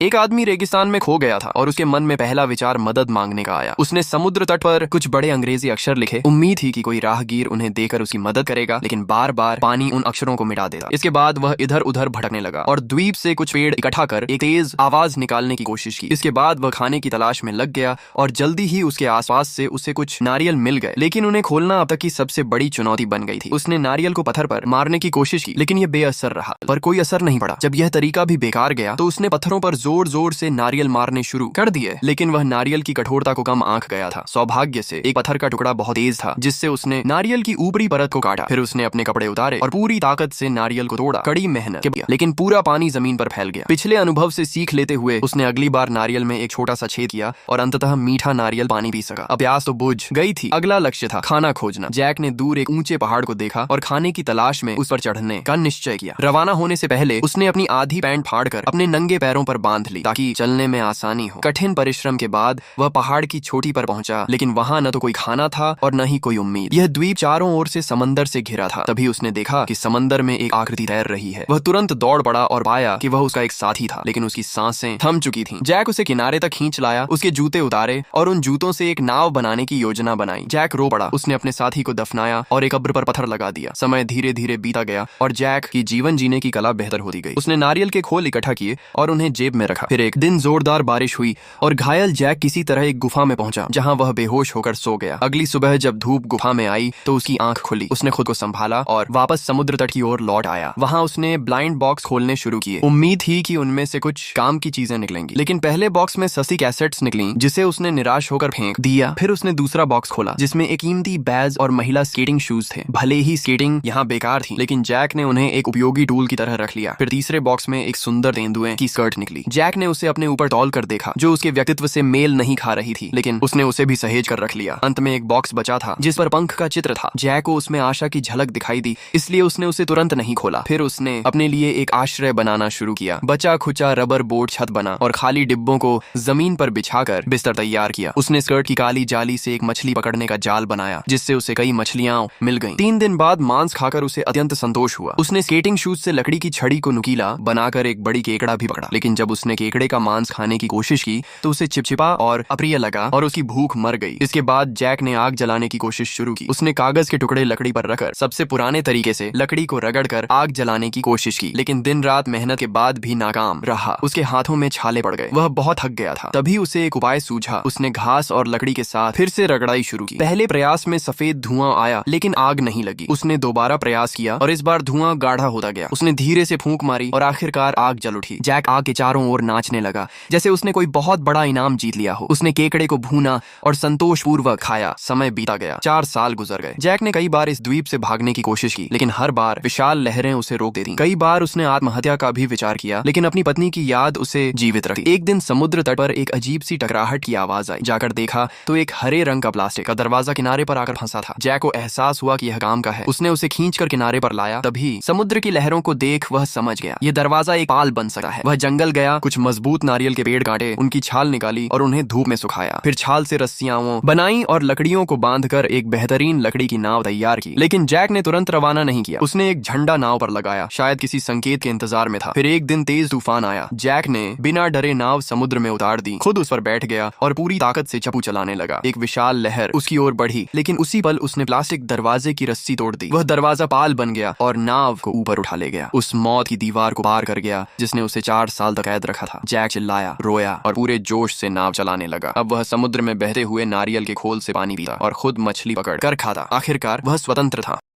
एक आदमी रेगिस्तान में खो गया था और उसके मन में पहला विचार मदद मांगने का आया। उसने समुद्र तट पर कुछ बड़े अंग्रेजी अक्षर लिखे। उम्मीद थी कि कोई राहगीर उन्हें देकर उसकी मदद करेगा, लेकिन बार बार पानी उन अक्षरों को मिटा देता। इसके बाद वह इधर उधर भटकने लगा और द्वीप से कुछ पेड़ इकट्ठा कर एक तेज आवाज निकालने की कोशिश की। इसके बाद वह खाने की तलाश में लग गया और जल्दी ही उसके आसपास से उसे कुछ नारियल मिल गए, लेकिन उन्हें खोलना अब तक की सबसे बड़ी चुनौती बन गई थी। उसने नारियल को पत्थर पर मारने की कोशिश की, लेकिन यह बेअसर रहा, पर कोई असर नहीं पड़ा। जब यह तरीका भी बेकार गया तो उसने पत्थरों पर जोर जोर से नारियल मारने शुरू कर दिए, लेकिन वह नारियल की कठोरता को कम आंक गया था। सौभाग्य से एक पत्थर का टुकड़ा बहुत तेज था, जिससे उसने नारियल की ऊपरी परत को काटा। फिर उसने अपने कपड़े उतारे और पूरी ताकत से नारियल को तोड़ा। कड़ी मेहनत किया, लेकिन पूरा पानी जमीन पर फैल गया। पिछले अनुभव से सीख लेते हुए उसने अगली बार नारियल में एक छोटा सा छेद किया और अंततः मीठा नारियल पानी पी सका। अब प्यास तो बुझ गई थी। अगला लक्ष्य था खाना खोजना। जैक ने दूर एक ऊंचे पहाड़ को देखा और खाने की तलाश में उस पर चढ़ने का निश्चय किया। रवाना होने से पहले उसने अपनी आधी पैंट फाड़कर अपने नंगे पैरों पर बांध ली, ताकि चलने में आसानी हो। कठिन परिश्रम के बाद वह पहाड़ की चोटी पर पहुंचा, लेकिन वहां न तो कोई खाना था और न ही कोई उम्मीद। यह द्वीप चारों ओर से समंदर से घिरा था। तभी उसने देखा कि समंदर में एक आकृति तैर रही है। वह तुरंत दौड़ पड़ा और पाया कि वह उसका एक साथी था, लेकिन उसकी सांसें थम चुकी थीं। जैक उसे किनारे तक खींच लाया, उसके जूते उतारे और उन जूतों से एक नाव बनाने की योजना बनाई। जैक रो पड़ा। उसने अपने साथी को दफनाया और एक कब्र पर पत्थर लगा दिया। समय धीरे धीरे बीता गया और जैक की जीवन जीने की कला बेहतर होती गई। उसने नारियल के खोल इकट्ठा किए और उन्हें जेब में रखा। फिर एक दिन जोरदार बारिश हुई और घायल जैक किसी तरह एक गुफा में पहुंचा, जहां वह बेहोश होकर सो गया। अगली सुबह जब धूप गुफा में आई तो उसकी आंख खुली। उसने खुद को संभाला और वापस समुद्र तट की ओर लौट आया। वहां उसने ब्लाइंड बॉक्स खोलने शुरू किए। उम्मीद थी कि उनमें से कुछ काम की चीजें निकलेंगी, लेकिन पहले बॉक्स में ससी कैसेट्स निकली, जिसे उसने निराश होकर फेंक दिया। फिर उसने दूसरा बॉक्स खोला, जिसमें एक कीमती बैज और महिला स्केटिंग शूज थे। भले ही स्केटिंग यहाँ बेकार थी, लेकिन जैक ने उन्हें एक उपयोगी टूल की तरह रख लिया। फिर तीसरे बॉक्स में एक सुंदर तेंदुए की स्कर्ट निकली। जैक ने उसे अपने ऊपर तौल कर देखा, जो उसके व्यक्तित्व से मेल नहीं खा रही थी, लेकिन उसने उसे भी सहेज कर रख लिया। अंत में एक बॉक्स बचा था, जिस पर पंख का चित्र था। जैक को उसमें आशा की झलक दिखाई दी, इसलिए उसने उसे तुरंत नहीं खोला। फिर उसने अपने लिए एक आश्रय बनाना शुरू किया। बचा खुचा रबर बोर्ड छत बना और खाली डिब्बों को जमीन पर बिछाकर बिस्तर तैयार किया। उसने स्कर्ट की काली जाली से एक मछली पकड़ने का जाल बनाया, जिससे उसे कई मछलियां मिल गईं। 3 दिन बाद मांस खाकर उसे अत्यंत संतोष हुआ। उसने स्केटिंग शूज से लकड़ी की छड़ी को नुकीला बनाकर एक बड़ी केकड़ा भी पकड़ा, लेकिन जब उसने केकड़े का मांस खाने की कोशिश की तो उसे चिपचिपा और अप्रिय लगा और उसकी भूख मर गई। इसके बाद जैक ने आग जलाने की कोशिश शुरू की। उसने कागज के टुकड़े लकड़ी पर रखकर सबसे पुराने तरीके से लकड़ी को रगड़कर आग जलाने की कोशिश की, लेकिन दिन रात मेहनत के बाद भी नाकाम रहा। उसके हाथों में छाले पड़ गए। वह बहुत थक गया था। तभी उसे एक उपाय सूझा। उसने घास और लकड़ी के साथ फिर से रगड़ाई शुरू की। पहले प्रयास में सफेद धुआं आया, लेकिन आग नहीं लगी। उसने दोबारा प्रयास किया और इस बार धुआं गाढ़ा होता गया। उसने धीरे से फूंक मारी और आखिरकार आग जल उठी। जैक आग के चारों ओर नाचने लगा, जैसे उसने कोई बहुत बड़ा इनाम जीत लिया हो। उसने केकड़े को भूना और संतोषपूर्वक खाया। समय बीता गया। 4 साल गुजर गए। जैक ने कई बार इस द्वीप से भागने की कोशिश की, लेकिन हर बार विशाल लहरें उसे रोक देती। कई बार उसने आत्महत्या का भी विचार किया, लेकिन अपनी पत्नी की याद उसे जीवित रखती। एक दिन समुद्र तट पर एक अजीब सी टकराहट की आवाज आई। जाकर देखा तो एक हरे रंग का प्लास्टिक का दरवाजा किनारे पर आकर फंसा था। जैक को एहसास हुआ कि यह काम का है। उसने उसे खींचकर किनारे पर लाया। तभी समुद्र की लहरों को देख वह समझ गया, यह दरवाजा एक पाल बन सकता है। वह जंगल गया, कुछ मजबूत नारियल के पेड़ काटे, उनकी छाल निकाली और उन्हें धूप में सुखाया। फिर छाल से रस्सियां बनाई और लकड़ियों को बांधकर एक बेहतरीन लकड़ी की नाव तैयार की। लेकिन जैक ने तुरंत रवाना नहीं किया। उसने एक झंडा नाव पर लगाया, शायद किसी संकेत के इंतजार में था। फिर एक दिन तेज तूफान आया। जैक ने बिना डरे नाव समुद्र में उतार दी, खुद उस पर बैठ गया और पूरी ताकत से चप्पू चलाने लगा। एक विशाल लहर उसकी ओर बढ़ी, लेकिन उसी पल उसने प्लास्टिक दरवाजे की रस्सी तोड़ दी। वह दरवाजा पाल बन गया और नाव को ऊपर उठा ले गया। उस मौत की दीवार को पार कर गया जिसने उसे 4 साल तक कैद रखा था। जैक चिल्लाया, रोया और पूरे जोश से नाव चलाने लगा। अब वह समुद्र में बहते हुए नारियल के खोल से पानी पीता और खुद मछली पकड़ कर खाता। आखिरकार वह स्वतंत्र था।